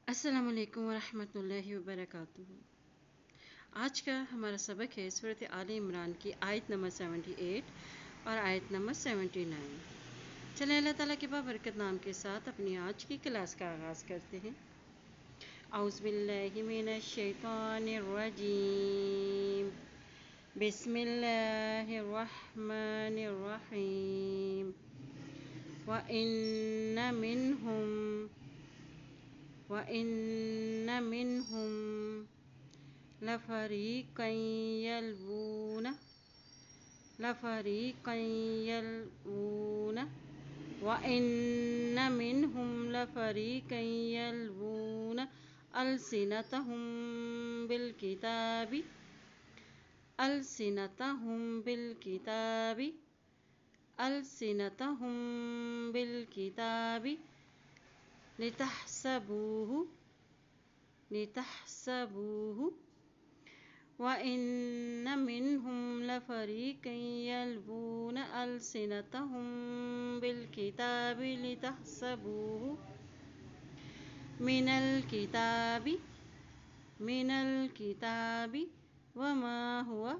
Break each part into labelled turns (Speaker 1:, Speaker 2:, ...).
Speaker 1: अस्सलामु अलैकुम वरहमतुल्लाहि वबरकातुहू। आज का हमारा सबक है सूरत आले इमरान की आयत नंबर 78 और आयत नंबर 79। चलें अल्लाह ताला के बाबरकत नाम के साथ अपनी आज की क्लास का आगाज़ करते हैं। औज़ु बिल्लाहि मिनश शैतानिर रजीम, बिस्मिल्लाहिर रहमानिर रहीम। व इन्न मिनहुम लफरीक़न यल्वून व इन्न मिनहुम लफरीक़न यल्वून अलसिनतहुम बिलकिताबि लितहसबूहु व इन्न मिनहुम लफरीक़न यल्वून अलसिनतहुम बिलकिताबि लितहसबूहु मिनल किताबि वमा हुवा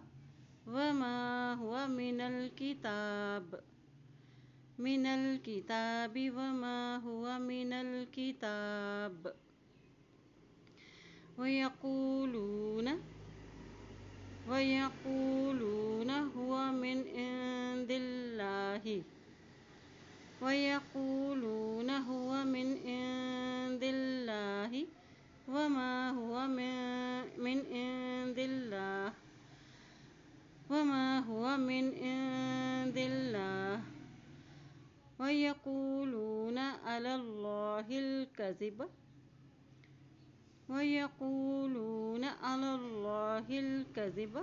Speaker 1: मिनल किताब। वयक़ूलून हुवा मिन इंदिल्लाहि वमा हुवा मिन इंदिल्लाह वयक़ूलून अलल्लाहिल कज़िब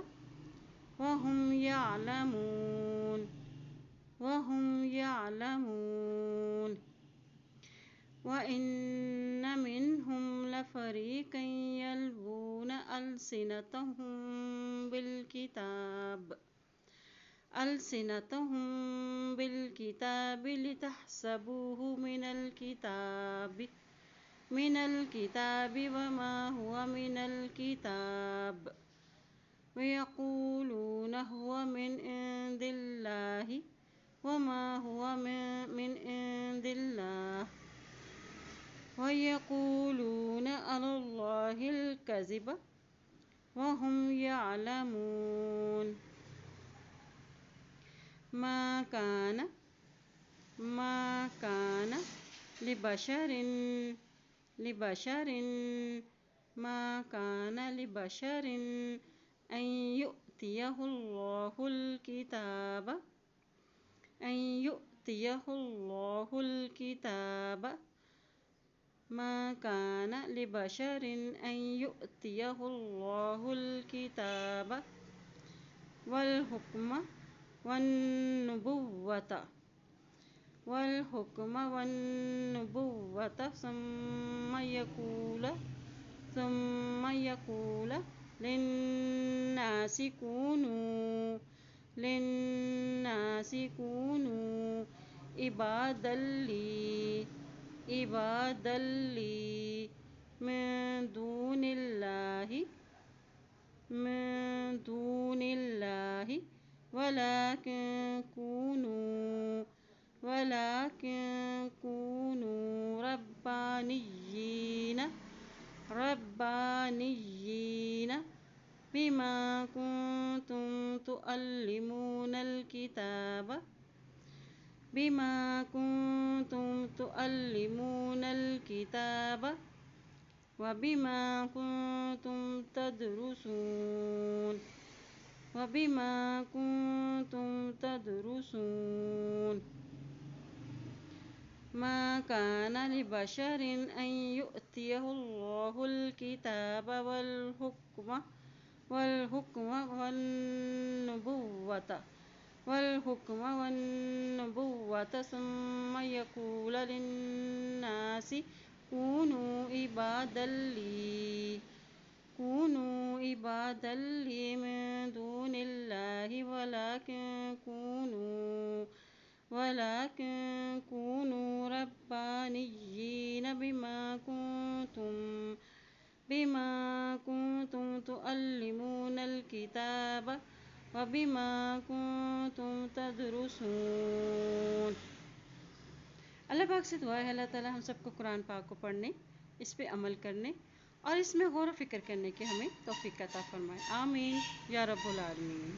Speaker 1: वहुम यअलमून। व इन्न मिनहुम लफरीक़न यल्वून अलसिनतहुम बिलकिताबि लितहसबूहु मिनल किताबि वमा हुवा मिनल किताब। वयक़ूलून हुवा मिन इंदिल्लाहि वमा हुवा मिन इंदिल्लाह वयक़ूलून अलल्लाहिल कज़िब वहुम यअलमून। मा कान लिबशरिन अन युअतियहुल्लाहुल किताब मा कान लिबशरिन अन युअतियहुल्लाहुल किताब वल हुक्म वन्नुबुव्वत सुम्मा यक़ूल लिन्नासि कूनू इबादल्ली मिन दूनिल्लाहि वलाकिन कूनू रब्बानिय्यीन बिमा कुन्तुम तुअल्लिमूनल किताब व बिमा कुन्तुम तदरुसून। मा कान लिबशरिन अन युअतियहुल्लाहुल किताब वल हुक्म वन्नुबुव्वत सुम्मा यक़ूल लिन्नासि कूनू इबादल्ली मिन दूनिल्लाहि वलाकिन कूनू रब्बानिय्यीन बिमा कुन्तुम कुन्तुम बिमा कुन्तुम तुअल्लिमूनल किताब व बिमा कुन्तुम तदरुसून। अल्लाह पाक से दुआ है अल्लाह ताला हम सबको कुरान पाक को पढ़ने, इस पे अमल करने और इसमें गौर व फिक्र करने की हमें तौफीक अता फरमाए। आमीन या रब्बुल आलमीन।